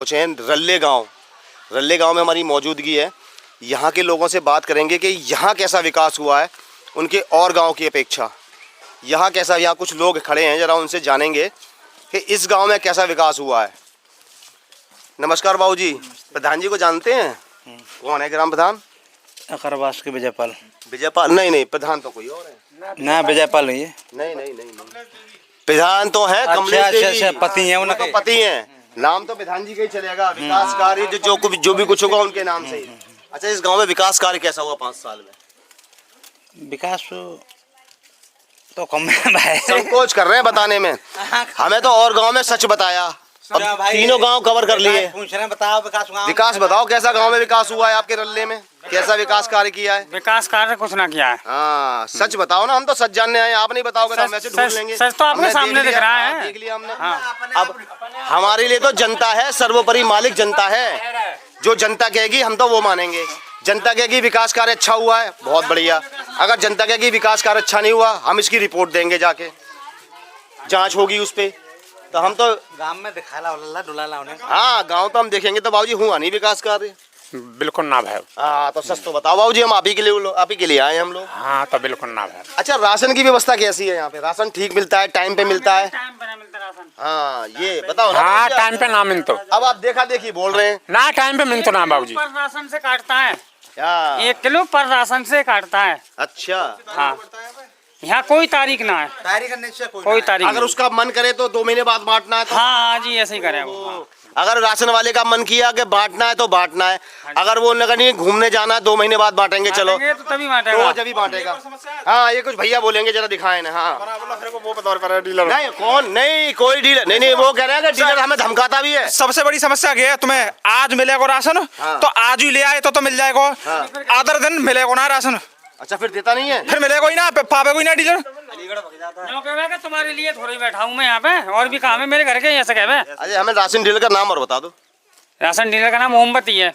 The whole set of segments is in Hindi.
कुछ हैं रल्ले गांव में हमारी मौजूदगी है। यहाँ के लोगों से बात करेंगे कि यहाँ कैसा विकास हुआ है उनके और गांव की अपेक्षा। यहाँ कैसा, यहाँ कुछ लोग खड़े हैं, जरा उनसे जानेंगे कि इस गांव में कैसा विकास हुआ है। नमस्कार बाबूजी, प्रधान जी को जानते हैं? कौन है ग्राम प्रधान? अकरवास के विजयपाल। विजयपाल? नहीं, प्रधान तो कोई और है ना, विजयपाल नहीं है। नहीं, प्रधान तो है कमलेश देवी। अच्छा, पति हैं उनके। तो पति हैं, नाम तो प्रधान जी का ही चलेगा। विकास कार्य जो भी कुछ होगा उनके नाम से ही। अच्छा, इस गांव में विकास कार्य कैसा हुआ 5 साल में? विकास तो कम है। संकोच कर रहे हैं बताने में। हमें तो और गांव में सच बताया, अब तीनों गांव कवर कर लिए। पूछ रहे हैं, बताओ विकास बताओ, कैसा गांव में विकास हुआ है आपके रल्ले में? कैसा विकास कार्य किया है? विकास कार्य कुछ ना किया है। हाँ, सच बताओ ना, हम तो सच जानने आए, आप नहीं बताओगे तो हम ऐसे ढूंढ लेंगे। सच तो आपने सामने दिख रहा है। देख लिया हमने। अब हमारे लिए तो जनता है, सर्वोपरि मालिक जनता है। जो जनता कहेगी हम तो वो मानेंगे। जनता कहेगी विकास कार्य अच्छा हुआ है, बहुत बढ़िया। अगर जनता कहेगी विकास कार्य अच्छा नहीं हुआ, हम इसकी रिपोर्ट देंगे, जाके जांच होगी उस पे। तो हम तो गांव में दिखाला डुलाला उन्हें। हाँ, गांव तो हम देखेंगे। तो बाबूजी हुआ नहीं विकास कार्य? बिल्कुल ना भाई। हाँ, तो सच तो बताओ बाबूजी, हम आप ही के लिए आए हम लोग। हाँ, तो बिल्कुल ना भाई। अच्छा, राशन की व्यवस्था कैसी है यहाँ पे? राशन ठीक मिलता है, टाइम पे मिलता है? हाँ, ये बताओ ना। हाँ, टाइम पे ना मिलतो। अब आप देखा देखी बोल रहे हैं ना, टाइम पे मिलतो ना बाबूजी। क्या? 1 किलो पर राशन से काटता है। अच्छा, हाँ, यहाँ कोई तारीख ना है। कोई तारीख अगर उसका मन करे तो 2 महीने बाद बांटना है तो? हाँ जी, ऐसे ही करे वो। हाँ। अगर राशन वाले का मन किया कि बांटना है तो बांटना है। अगर वो नगर नहीं घूमने जाना है 2 महीने बाद बांटेंगे, चलो तो तभी बांटेगा। तो जब ही बांटेगा। हाँ, ये कुछ भैया बोलेंगे, जरा दिखाए ना। हाँ, नहीं कौन, नहीं कोई डीलर नहीं, वो कह रहे हैं कि डीलर हमें धमकाता भी है। सबसे बड़ी समस्या क्या है, तुम्हें आज मिलेगा राशन तो आज ही ले आए तो मिल जाएगा, अदर दिन मिलेगा ना राशन। अच्छा, फिर देता नहीं है? फिर मिलेगा ही ना, पावेगा ही ना डीलर। तुम्हारे लिए थोड़ी बैठा हूँ मैं यहाँ पे, और भी काम है मेरे घर के, ऐसे कह। अच्छा, हमें राशन डीलर का नाम और बता दो। राशन डीलर का नाम मोमबत्ती है।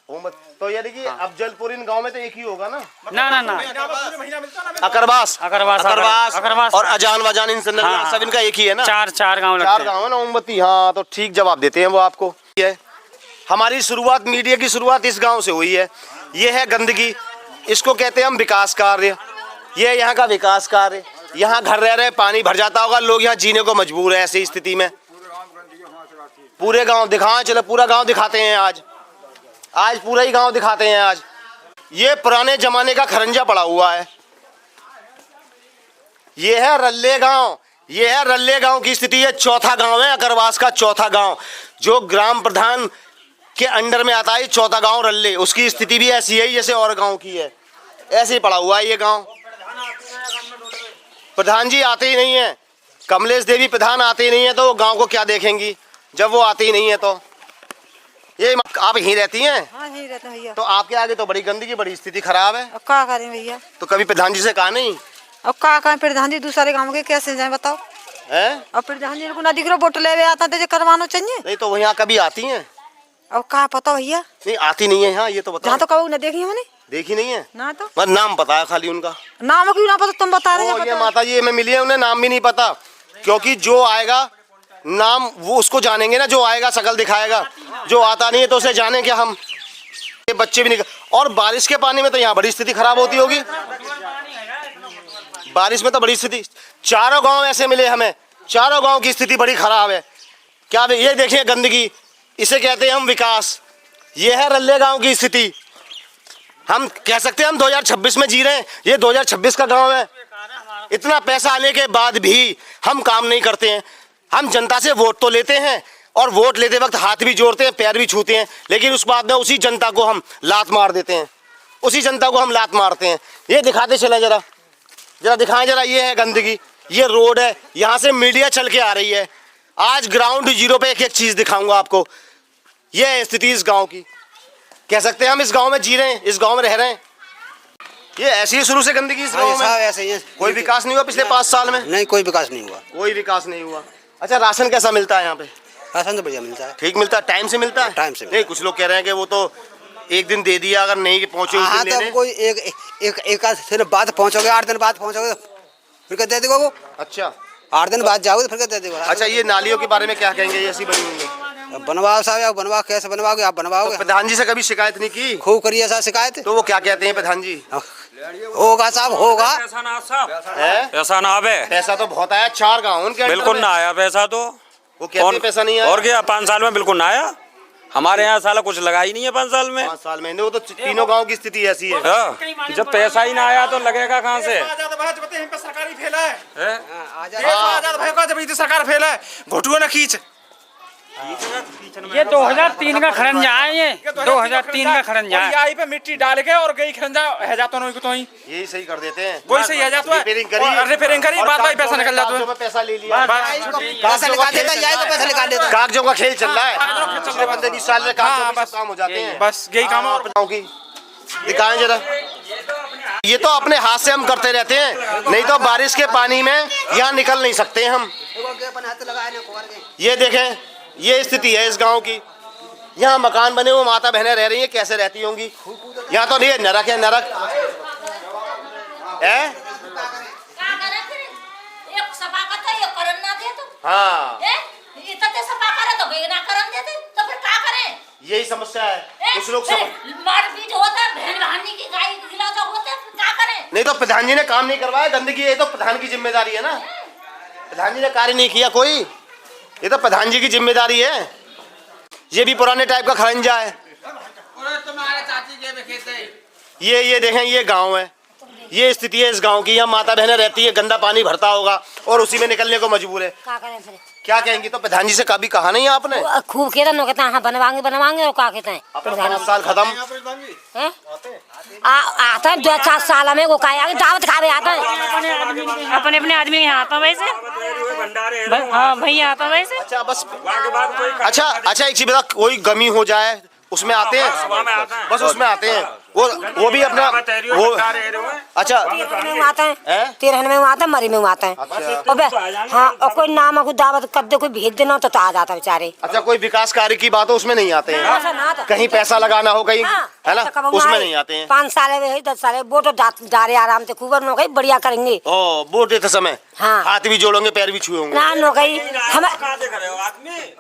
तो यानी कि अफजलपुर इन गांव में तो एक ही होगा ना? ना, अकरवास अकरवास और अजान वजान इन सब इनका एक ही है ना? 4 गाँव लगते 4 हैं। गाँव है ना मोमबत्ती। हाँ, तो ठीक जवाब देते हैं वो आपको। हमारी शुरुआत, मीडिया की शुरुआत इस गांव से हुई है। ये है गंदगी, इसको कहते हैं हम विकास कार्य। ये यहाँ का विकास कार्य। यहाँ घर रह रहे, पानी भर जाता होगा, लोग यहाँ जीने को मजबूर है ऐसी स्थिति में। पूरे गांव दिखाएं, चलो पूरा गांव दिखाते हैं आज पूरा ही गांव दिखाते हैं आज। ये पुराने जमाने का खरंजा पड़ा हुआ है। ये है रल्ले गांव। ये है रल्ले गांव की स्थिति है। चौथा गांव है अकरवास का, चौथा गांव जो ग्राम प्रधान के अंडर में आता है। चौथा गांव रल्ले, उसकी स्थिति भी ऐसी है जैसे और गांव की है। ऐसे ही पड़ा हुआ है ये गांव। प्रधान जी आते ही नहीं है, कमलेश देवी प्रधान आते ही नहीं है, तो वो गांव को क्या देखेंगी जब वो आते ही नहीं है? तो ये आप यहीं रहती हैं? हाँ, यहीं रहते हैं भैया। तो आपके आगे तो बड़ी गंदगी, बड़ी स्थिति खराब है। अब क्या करें भैया? तो कभी प्रधान जी से कहा नहीं? अब क्या करें, प्रधान जी दूसरे गाँव के कैसे जाए बताओ? है? अब प्रधान जी को ना दिख रहा, वोट ले आता तो करवाना चाहिए। नहीं तो वो यहाँ कभी आती हैं? अब क्या पता भैया? नहीं आती नहीं है यहाँ, ये तो बताओ। जहाँ तो कभी न देखी मैंने। देखी नहीं है ना तो बस नाम पता है खाली उनका। नाम क्यों ना पता, तुम बता रहे ये माता जी हमें मिली है, उन्हें नाम भी नहीं पता। क्योंकि जो आएगा नाम वो उसको जानेंगे ना, जो आएगा शकल दिखाएगा। जो आता नहीं है तो उसे जाने क्या हम? ये बच्चे भी नहीं। और बारिश के पानी में तो यहाँ बड़ी स्थिति खराब होती होगी। बारिश में तो बड़ी स्थिति। 4 गांव ऐसे मिले हमें, 4 गांव की स्थिति बड़ी खराब है। क्या ये देखिए गंदगी, इसे कहते हैं हम विकास। ये है रल्ले गांव की स्थिति। हम कह सकते हैं हम 2026 में जी रहे हैं, ये 2026 का गांव है। इतना पैसा आने के बाद भी हम काम नहीं करते हैं। हम जनता से वोट तो लेते हैं, और वोट लेते वक्त हाथ भी जोड़ते हैं, पैर भी छूते हैं, लेकिन उस बाद में उसी जनता को हम लात मार देते हैं। उसी जनता को हम लात मारते हैं। ये दिखाते चले, जरा दिखाएं जरा। ये है गंदगी, ये रोड है, यहाँ से मीडिया चल के आ रही है। आज ग्राउंड जीरो पे एक एक चीज दिखाऊंगा आपको। ये है स्थिति इस गाँव की। कह सकते हैं हम इस गांव में जी रहे हैं, इस गांव में रह रहे हैं। ये ऐसी ही शुरू से गंदगी इस गांव में? ऐसे ही है। कोई विकास नहीं हुआ पिछले 5 साल में? नहीं, कोई विकास नहीं हुआ। कोई विकास नहीं हुआ। अच्छा, राशन कैसा मिलता है यहाँ पे? राशन तो बढ़िया मिलता है। ठीक मिलता है, टाइम से मिलता है? टाइम से। नहीं, कुछ लोग कह रहे हैं कि वो तो एक दिन दे दिया, अगर नहीं पहुंचे उस दिन लेने। कोई एक दिन बाद पहुंचोगे, 8 दिन बाद पहुंचोगे फिर दे देगा वो। अच्छा, 8 दिन बाद जाओगे तो फिर दे देगा। अच्छा, ये नालियों के बारे में क्या कहेंगे? ये ऐसी बनी हुई है। अब बनवाओ साहब, आप बनवाओ, कैसे बनवाओगे आप? बनवाओगे? तो प्रधान जी से कभी शिकायत नहीं की? खूब करिए ऐसा शिकायत। तो वो क्या कहते हैं प्रधान जी? होगा साहब, होगा। पैसा ना साहब, है पैसा ना आवे, पैसा तो बहुत आया 4 गाँव उनके अंडर बिल्कुल में। ना आया पैसा तो। वो कहते हैं पैसा नहीं आया। और क्या 5 साल में बिल्कुल ना आया। हमारे यहाँ साला कुछ लगा ही नहीं है 5 साल में। 5 साल में वो तो तीनों गाँव की स्थिति ऐसी है। हाँ, जब पैसा ही ना आया तो लगेगा कहाँ से? सरकारी फेला है, आजाद भाई का जब इतनी सरकार फेला है, घोटुआ ना खींच। ये 2003 का खरंजा है, ये 2003 का खरंजा है। यहीं पे मिट्टी डाल के और गई खरंजा है जाता नहीं तो ही यही सही कर देते हैं। वही सही है जाता है। रिपेयरिंग करी, और रिपेयरिंग करी, और बाद में कागजों पैसा निकल जाता है। कागजों में पैसा ले लिया। पैसा निकाल देता है, यही को पैसा निकाल देता है। कागजों का खेल चल रहा है। पिछले 15-20 साल में कागजों में सब काम हो जाते हैं। बस यही काम है। और गाँव की दिखाएं जरा। ये तो अपने हाथ से हम करते रहते हैं, नहीं तो बारिश के पानी में यहाँ निकल नहीं सकते हम। ये देखें, ये स्थिति है इस गांव की। यहाँ मकान बने हुए, माता बहनें रह रही हैं, कैसे रहती होंगी? यहाँ तो नहीं है, नरक है, नरक है। हाँ, यही समस्या है। कुछ लोग नहीं तो प्रधान जी ने काम नहीं करवाया, गंदगी ये तो प्रधान की जिम्मेदारी है ना। प्रधान जी ने कार्य नहीं किया कोई, ये तो प्रधान जी की जिम्मेदारी है। ये भी पुराने टाइप का खरंजा है। ये देखें, ये गांव है, ये स्थिति है इस गांव की। यहाँ माता बहनें रहती है, गंदा पानी भरता होगा और उसी में निकलने को मजबूर है। क्या कहेंगी? तो प्रधान जी से कभी कहा नहीं आपने? खूब कहते हैं, कहते हैं हाँ बनवाएंगे और क्या कहते हैं? अपना 5 साल खत्म। हैं? आता है 2-4 साल में वो क्या दावत खावे आता है। अपने अपने आदमी यहाँ आता वैसे। हाँ भैया आता वैसे। अच्छा बस, अच्छा एक चीज बता, कोई गमी हो जाए उसमें आते हैं? बस उसमें आते हैं। वो भी अपना वो अच्छा में आता है, 13 में आता है, मरी में आता है। हाँ, और कोई नाम को दावत कर दे, कोई भेज देना तो आ जाता बेचारे। अच्छा, कोई विकास कार्य की बात हो उसमें नहीं आते हैं? कहीं पैसा लगाना हो कहीं, है ना, उसमें नहीं आते हैं। 5 साल में 10 साल वोट डारे आराम से खूब नो गई, बढ़िया करेंगे। ओ, वोट देते समय हाँ, हाथ भी जोड़ोगे, पैर भी छुएंगे ना नो गई। हम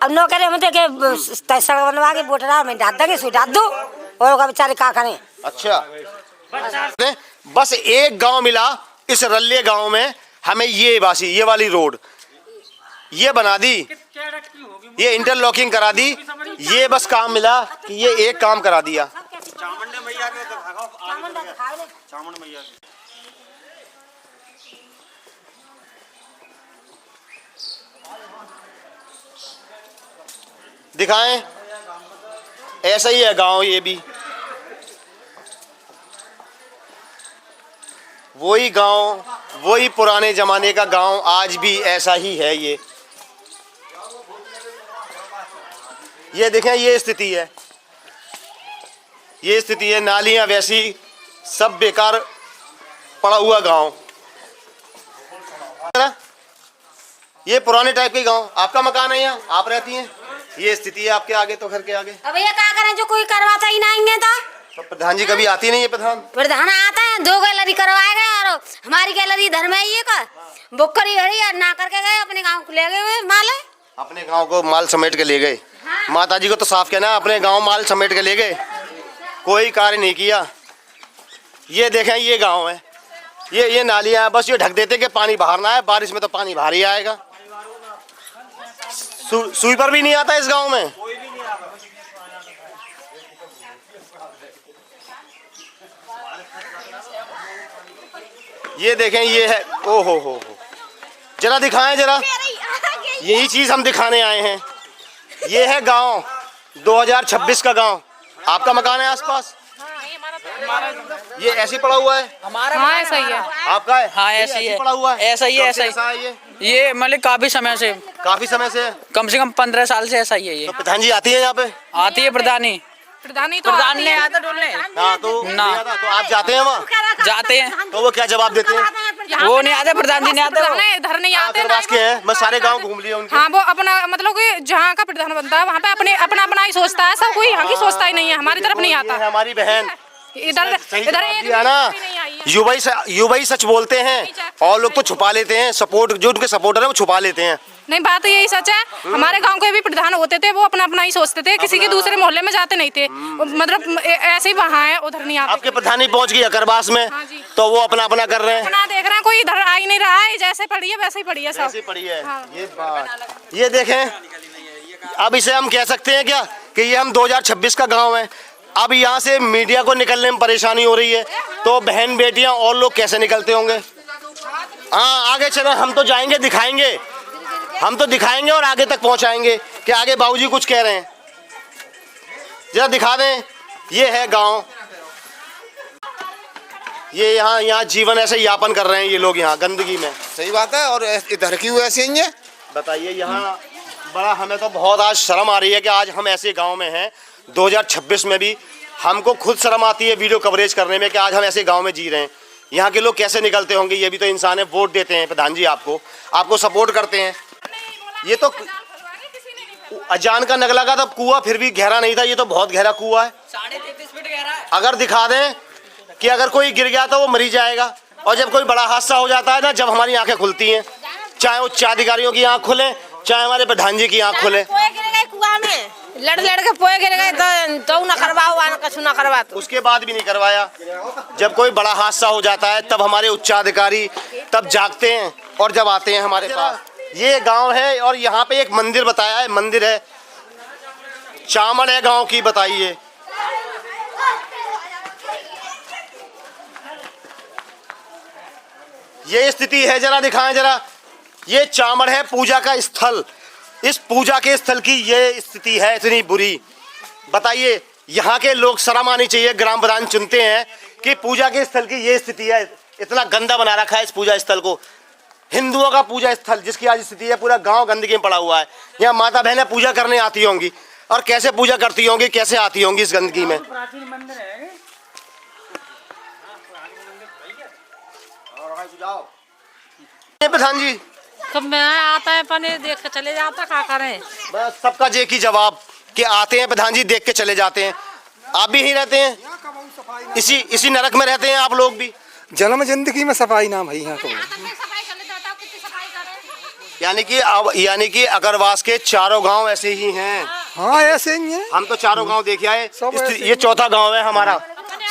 अब नो करे हम देखे सड़क बनवा के वोट में डाल देंगे, सुई डाल दो और बेचारे क्या करें। अच्छा, बस एक गांव मिला इस रल्ले गांव में हमें, ये वाली रोड ये बना दी, ये इंटरलॉकिंग करा दी। ये बस काम मिला कि ये एक काम करा दिया। दिखाएं, ऐसा ही है गांव। ये भी वही गांव, वही पुराने जमाने का गांव, आज भी ऐसा ही है। ये देखें, ये स्थिति है, ये स्थिति है। नालियां वैसी, सब बेकार पड़ा हुआ गांव। ये पुराने टाइप के गांव। आपका मकान है यहाँ, आप रहती हैं, ये स्थिति है आपके आगे, तो घर के आगे। अब ये क्या करें, जो कोई करवाता ही नहीं है। तो प्रधान जी कभी आती नहीं है? प्रधान आता है, 2 गैलरी करवाएगा और हमारी गैलरी इधर में ही का बुक करी है ना करके गए, अपने गांव को ले गए माल है। अपने गांव को माल समेट के ले गए। हाँ। माता जी को तो साफ कहना, अपने गांव माल समेट के ले गए, कोई कार्य नहीं किया। ये देखें, ये गांव है, ये नालियां हैं, बस ये ढक देते कि पानी बाहर ना आए। बारिश में तो पानी बाहर ही आएगा। स्वीपर भी नहीं आता इस गांव में। ये देखें, ये है, ओ हो, जरा दिखाएं जरा, यही चीज हम दिखाने आए हैं। ये है गांव, 2026 का गांव। आपका मकान है आसपास? ये ऐसे पड़ा हुआ है? हाँ ऐसा ही है। आपका है? हाँ ऐसा ही है, पड़ा हुआ है? ऐसा ही है, ऐसा ही। ये मतलब काफी समय से कम 15 साल से ऐसा ही है ये। तो प्रधान जी आती है यहाँ पे? आती है प्रधानी प्रधान ने आता डोलने। हाँ, तो आप जाते हैं वहाँ? जाते हैं। तो वो क्या जवाब देते हैं? वो नहीं आते, प्रधान जी नहीं आते, इधर नहीं आते। के हैं, मैं सारे गांव घूम लिया उनके। हाँ, वो अपना मतलब कि जहाँ का प्रधान बनता है वहाँ पे अपना ही सोचता है, सब कोई यहाँ की सोचता ही नहीं है, हमारी तरफ नहीं आता। हमारी बहन इधर युवा ही सच बोलते हैं और लोग तो छुपा लेते हैं। जो उनके सपोर्टर है वो छुपा लेते हैं। नहीं, बात तो यही सच है। हमारे गांव के भी प्रधान होते थे, वो अपना अपना ही सोचते थे, किसी के दूसरे मोहल्ले में जाते नहीं थे, मतलब ऐसे ही वहाँ है, उधर नहीं आते। आपके प्रधान ही पहुंच गई अकरवास में, हाँ जी। तो वो अपना अपना कर रहे हैं, अपना देख रहे हैं, कोई इधर आ ही नहीं रहा है, जैसे पड़ी है वैसे ही पड़ी है सब। ऐसी पड़ी है। हाँ। ये बात, ये देखें, अब इसे हम कह सकते हैं क्या कि ये हम 2026 का गांव है। अब यहाँ से मीडिया को निकलने में परेशानी हो रही है, तो बहन बेटियां और लोग कैसे निकलते होंगे? हाँ, आगे चलो, हम तो जाएंगे, दिखाएंगे, हम तो दिखाएंगे और आगे तक पहुंचाएंगे कि आगे बाबूजी कुछ कह रहे हैं, जरा दिखा दें। ये है गांव, ये यहाँ जीवन ऐसे यापन कर रहे हैं ये लोग यहाँ गंदगी में। सही बात है। और इधर की हुई ऐसी ही है। बताइए, यहाँ बड़ा, हमें तो बहुत आज शर्म आ रही है कि आज हम ऐसे गांव में हैं 2026 में भी। हमको खुद शर्म आती है वीडियो कवरेज करने में कि आज हम ऐसे गांव में जी रहे हैं। यहाँ के लोग कैसे निकलते होंगे? ये भी तो इंसान है, वोट देते हैं प्रधान जी, आपको सपोर्ट करते हैं। ये तो अजान का नगला का तब कुआं फिर भी गहरा नहीं था, ये तो बहुत गहरा कुआं है, 33.5 फीट गहरा है। अगर दिखा दें कि अगर कोई गिर गया तो वो मरी जाएगा। और जब कोई बड़ा हादसा हो जाता है ना, जब हमारी आंखें खुलती हैं, चाहे उच्चाधिकारियों की आंख खुले, चाहे हमारे प्रधान जी की आंख खुले। कुआं में लड़ के पोए गिर गए तो ना करवाओ, कछु ना करवा, तो उसके बाद भी नहीं करवाया। जब कोई बड़ा हादसा हो जाता है तब हमारे उच्चाधिकारी तब जागते हैं और जब आते हैं हमारे पास। ये गांव है और यहाँ पे एक मंदिर बताया है, मंदिर है, चामड़ है गांव की। बताइए, ये स्थिति है, जरा दिखाएं जरा। ये चामड़ है, पूजा का स्थल। इस पूजा के स्थल की ये स्थिति है, इतनी बुरी। बताइए, यहाँ के लोग शर्म आनी चाहिए, ग्राम प्रधान चुनते हैं कि पूजा के स्थल की ये स्थिति है, इतना गंदा बना रखा है इस पूजा स्थल को। हिंदुओं का पूजा स्थल जिसकी आज स्थिति है, पूरा गांव गंदगी में पड़ा हुआ है। यहाँ माता बहनें पूजा करने आती होंगी, और कैसे पूजा करती होंगी, कैसे आती होंगी इस गंदगी में। प्राचीन मंदिर है। प्रधान जी, कब मैं आता है पानी देख के चले जाता, क्या करें? बस सबका जे की जवाब कि आते हैं प्रधान जी, देख के चले जाते हैं। आप भी यहीं रहते हैं, इसी नरक में रहते हैं आप लोग भी? जन्म जिंदगी में सफाई नाम है यहाँ तो। यानी कि अकरवास के चारों गांव ऐसे ही हैं। हाँ, ऐसे ही है। हम तो चारों गांव देखे आए, सब ये चौथा गांव है हमारा।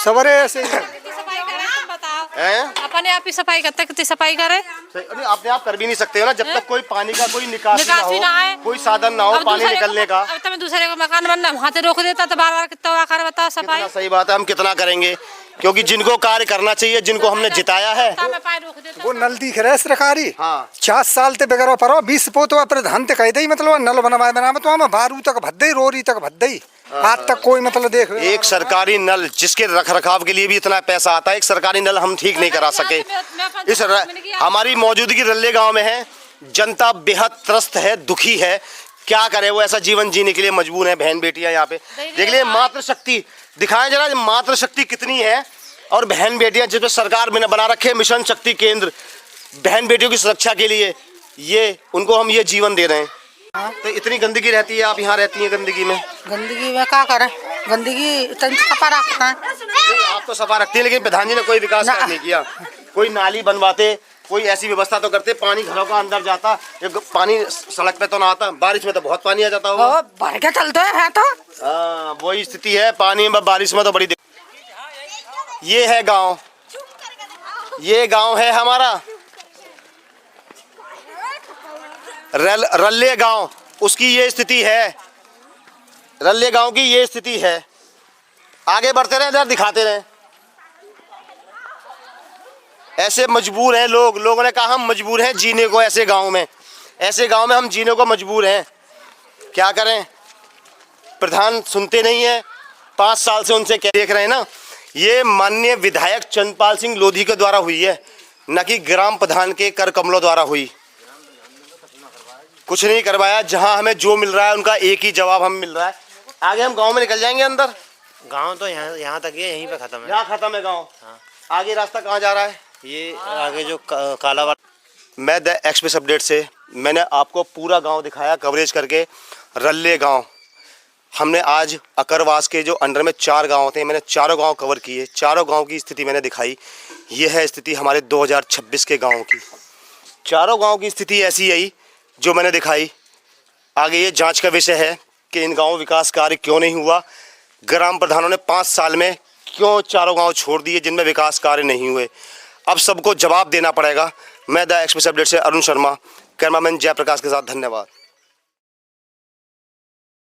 सवरे ऐसे ही अपने आप ही सफाई करते, कितनी सफाई करे? अरे अपने आप कर भी नहीं सकते हो ना, जब तक कोई पानी का कोई निकासी ना हो, कोई साधन ना हो अब पानी निकलने का। अब तो मैं दूसरे का मकान बनना वहाँ से रोक देता, तो बार-बार कितना कर बताओ सफाई। कितना सही बात है, हम कितना करेंगे, क्योंकि जिनको कार्य करना चाहिए, जिनको हमने जिताया है, वो नल दिख रहा है सरकारी। हाँ। 4 साल ते बगैर परो 20 पोतो प्रधान ते कह दे, मतलब नल बनवाए बना तो हम बारू तक भद्दे रोरी तक भद्दे, आज तक कोई मतलब देख। एक सरकारी नल जिसके रख रखाव के लिए भी इतना पैसा आता है, एक सरकारी नल हम ठीक नहीं करा सके। हमारी मौजूदगी रल्ले गांव में है, जनता बेहद त्रस्त है, दुखी है, क्या करे, वो ऐसा जीवन जीने के लिए मजबूर है। बहन बेटियां यहाँ पे देख लिए, मातृ शक्ति दिखाएं जरा, मातृ शक्ति कितनी है। और बहन बेटियां जिस पे सरकार ने बना रखे मिशन शक्ति केंद्र, बहन बेटियों की सुरक्षा के लिए, ये उनको हम ये जीवन दे रहे हैं। तो इतनी गंदगी रहती है, आप यहाँ रहती हैं गंदगी में? गंदगी में क्या करें, गंदगी सफा रखना है। आप तो सफा रखती है, लेकिन प्रधान जी ने कोई विकास नहीं किया, कोई नाली बनवाते, कोई ऐसी व्यवस्था तो करते, पानी घरों का अंदर जाता, पानी सड़क पे तो ना आता, बारिश में तो बहुत पानी आ जाता होगा। भर के चलते हैं तो वही स्थिति है, पानी में बारिश में तो बड़ी। ये है गांव, ये गांव है हमारा रल्ले गांव, उसकी ये स्थिति है, रल्ले गांव की ये स्थिति है। आगे बढ़ते रहे, इधर दिखाते रहे। ऐसे मजबूर हैं लोग, लोगों ने कहा हम मजबूर हैं जीने को ऐसे गांव में, ऐसे गांव में हम जीने को मजबूर हैं। क्या करें, प्रधान सुनते नहीं है, 5 साल से उनसे क्या देख रहे हैं ना। ये माननीय विधायक चंद्रपाल सिंह लोधी के द्वारा हुई है, न कि ग्राम प्रधान के कर कमलों द्वारा हुई। कुछ नहीं करवाया, जहां हमें जो मिल रहा है उनका एक ही जवाब हम मिल रहा है। आगे हम गांव में निकल जाएंगे अंदर, गांव तो यहाँ तक है, यहीं पे खत्म है। यहाँ खत्म है गांव। हाँ। आगे रास्ता कहाँ जा रहा है? ये आगे जो काला वाला। मैं द एक्सप्रेस अपडेट से मैंने आपको पूरा गांव दिखाया कवरेज करके। रल्ले गांव हमने आज अकरवास के जो अंडर में 4 गांव थे, मैंने चारों गांव कवर किए, चारों गांव की स्थिति मैंने दिखाई। ये है स्थिति हमारे 2026 के गाँव की। चारों गाँव की स्थिति ऐसी है जो मैंने दिखाई। आगे ये जांच का विषय है कि इन गाँव विकास कार्य क्यों नहीं हुआ, ग्राम प्रधानों ने 5 साल में क्यों चारों गांव छोड़ दिए जिनमें विकास कार्य नहीं हुए। अब सबको जवाब देना पड़ेगा। मैं द एक्सप्रेस अपडेट से अरुण शर्मा, कैमरामैन जयप्रकाश के साथ, धन्यवाद।